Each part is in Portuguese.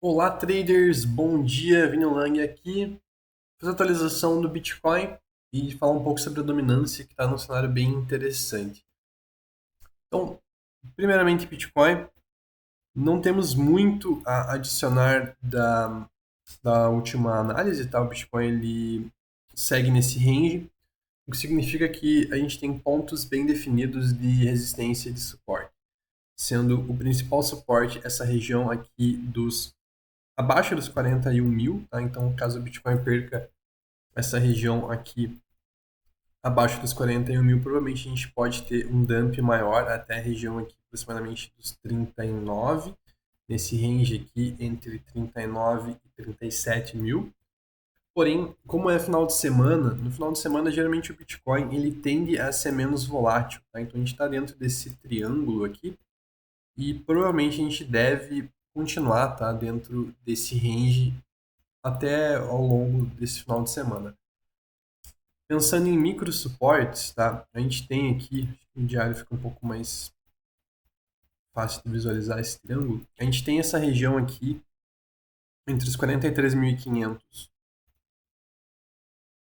Olá, traders! Bom dia, Vini Lang aqui. Fazer a atualização do Bitcoin e falar um pouco sobre a dominância, que está num cenário bem interessante. Então, primeiramente, Bitcoin, não temos muito a adicionar da última análise, tá? O Bitcoin ele segue nesse range, o que significa que a gente tem pontos bem definidos de resistência e de suporte, sendo o principal suporte essa região aqui dos abaixo dos 41 mil, tá? Então, caso o Bitcoin perca essa região aqui abaixo dos 41 mil, provavelmente a gente pode ter um dump maior até a região aqui aproximadamente dos 39, nesse range aqui entre 39 e 37 mil. Porém, como é final de semana, no final de semana geralmente o Bitcoin ele tende a ser menos volátil, tá? Então a gente está dentro desse triângulo aqui e provavelmente a gente deve continuar, tá, dentro desse range até ao longo desse final de semana. Pensando em micro suportes, tá? A gente tem aqui, o diário fica um pouco mais fácil de visualizar esse triângulo. A gente tem essa região aqui entre os 43.500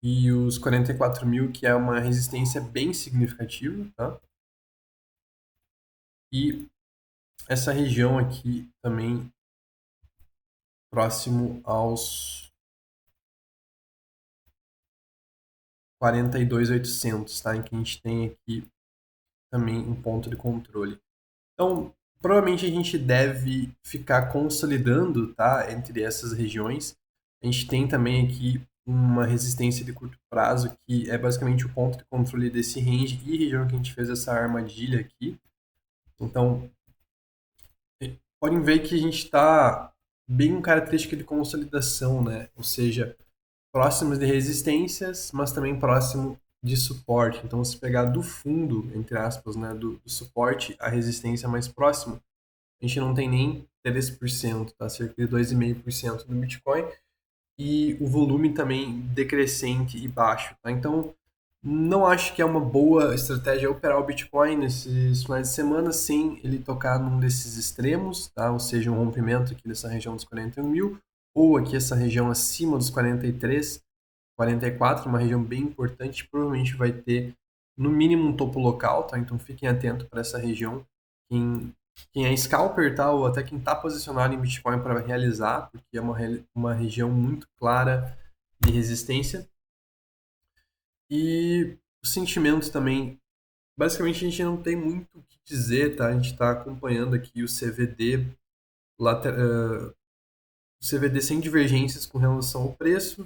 e os 44 mil, que é uma resistência bem significativa, tá? E essa região aqui também próximo aos 42.800, tá? Em que a gente tem aqui também um ponto de controle. Então, provavelmente a gente deve ficar consolidando, tá, entre essas regiões. A gente tem também aqui uma resistência de curto prazo, que é basicamente o ponto de controle desse range e região que a gente fez essa armadilha aqui. Então, podem ver que a gente está bem com característica de consolidação, né? Ou seja, próximos de resistências, mas também próximo de suporte. Então, se pegar do fundo, entre aspas, né, do suporte à resistência mais próximo, a gente não tem nem 3%, tá? Cerca de 2,5% do Bitcoin e o volume também decrescente e baixo, tá? Então, não acho que é uma boa estratégia operar o Bitcoin nesses finais de semana sem ele tocar num desses extremos, tá? Ou seja, um rompimento aqui nessa região dos 41 mil, ou aqui essa região acima dos 43, 44, uma região bem importante, provavelmente vai ter no mínimo um topo local, tá? Então fiquem atentos para essa região. Quem é scalper, tá? Ou até quem está posicionado em Bitcoin para realizar, porque é uma região muito clara de resistência. E o sentimento também, basicamente a gente não tem muito o que dizer, tá? A gente está acompanhando aqui o CVD, CVD sem divergências com relação ao preço.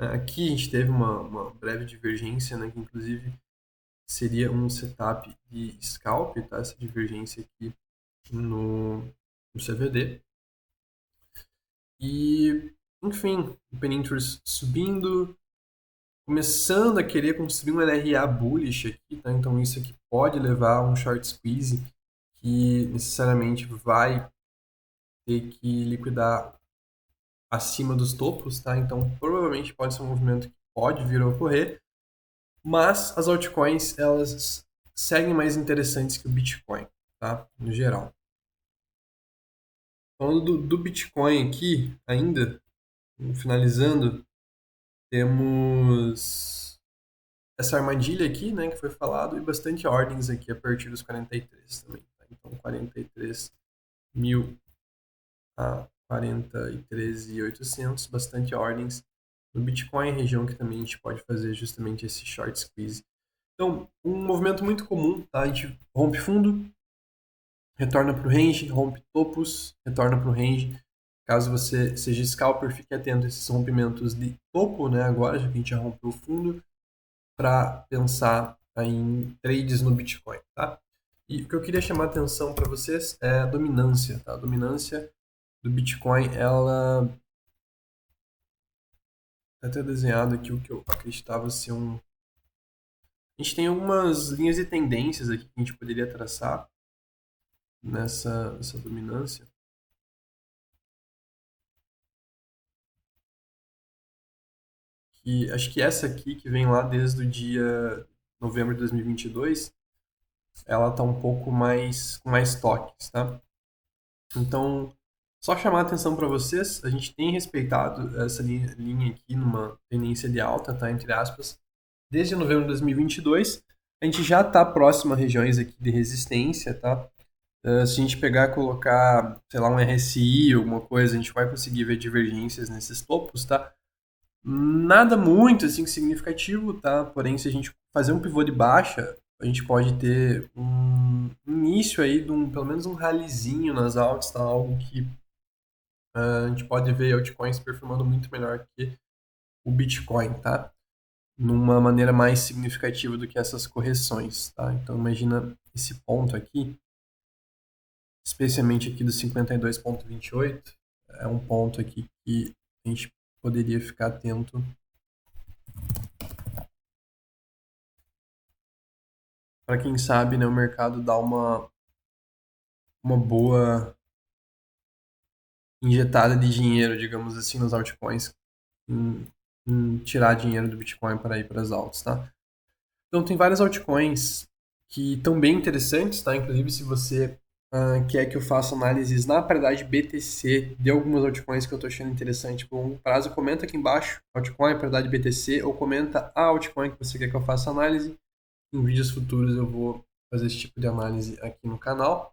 Aqui a gente teve uma breve divergência, né? Que inclusive seria um setup de scalp, tá? Essa divergência aqui no CVD. E, enfim, o Penny Interest subindo, começando a querer construir um LRA bullish aqui, tá? Então isso aqui pode levar a um short squeeze que necessariamente vai ter que liquidar acima dos topos, tá? Então provavelmente pode ser um movimento que pode vir a ocorrer, mas as altcoins elas seguem mais interessantes que o Bitcoin, tá? No geral. Falando do Bitcoin aqui, ainda, finalizando, temos essa armadilha aqui, né, que foi falado, e bastante ordens aqui a partir dos 43 também. Tá? Então, 43 mil a 43.800, bastante ordens no Bitcoin, região que também a gente pode fazer justamente esse short squeeze. Então, um movimento muito comum, tá? A gente rompe fundo, retorna para o range, rompe topos, retorna para o range. Caso você seja scalper, fique atento a esses rompimentos de topo, né? Agora, já que a gente já rompeu o fundo, para pensar em trades no Bitcoin, tá? E o que eu queria chamar a atenção para vocês é a dominância, tá? A dominância do Bitcoin, ela tá até desenhado aqui o que eu acreditava ser um. A gente tem algumas linhas de tendências aqui que a gente poderia traçar nessa dominância. Que acho que essa aqui, que vem lá desde o dia novembro de 2022, ela tá um pouco mais com mais toques, tá? Então, Só chamar a atenção para vocês, a gente tem respeitado essa linha aqui numa tendência de alta, tá? Entre aspas, desde novembro de 2022. A gente já está próximo a regiões aqui de resistência, tá? Se a gente pegar e colocar, sei lá, um RSI, alguma coisa, a gente vai conseguir ver divergências nesses topos, tá? Nada muito assim significativo, tá? Porém, se a gente fazer um pivô de baixa, a gente pode ter um início aí de pelo menos um ralizinho nas altas, tá? Algo que a gente pode ver altcoins performando muito melhor que o Bitcoin, tá? Numa maneira mais significativa do que essas correções, tá? Então imagina esse ponto aqui, especialmente aqui do 52,28, é um ponto aqui que a gente poderia ficar atento para quem sabe, né, o mercado dá uma boa injetada de dinheiro, digamos assim, nos altcoins, em tirar dinheiro do Bitcoin para ir para as altas, tá? Então tem várias altcoins que estão bem interessantes, tá? Inclusive se você quer que eu faça análises na paridade BTC de algumas altcoins que eu estou achando interessante por longo prazo, comenta aqui embaixo, altcoin, paridade BTC, ou comenta a altcoin que você quer que eu faça análise. Em vídeos futuros eu vou fazer esse tipo de análise aqui no canal.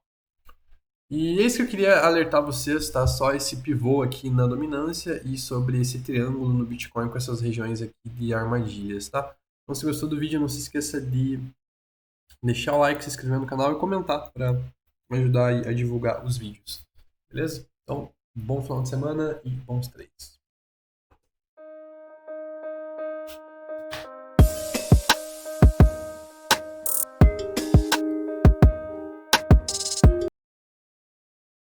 E é isso que eu queria alertar vocês, tá? Só esse pivô aqui na dominância e sobre esse triângulo no Bitcoin com essas regiões aqui de armadilhas, tá? Então, se gostou do vídeo, não se esqueça de deixar o like, se inscrever no canal e comentar para me ajudar a divulgar os vídeos. Beleza? Então, bom final de semana e bons trades.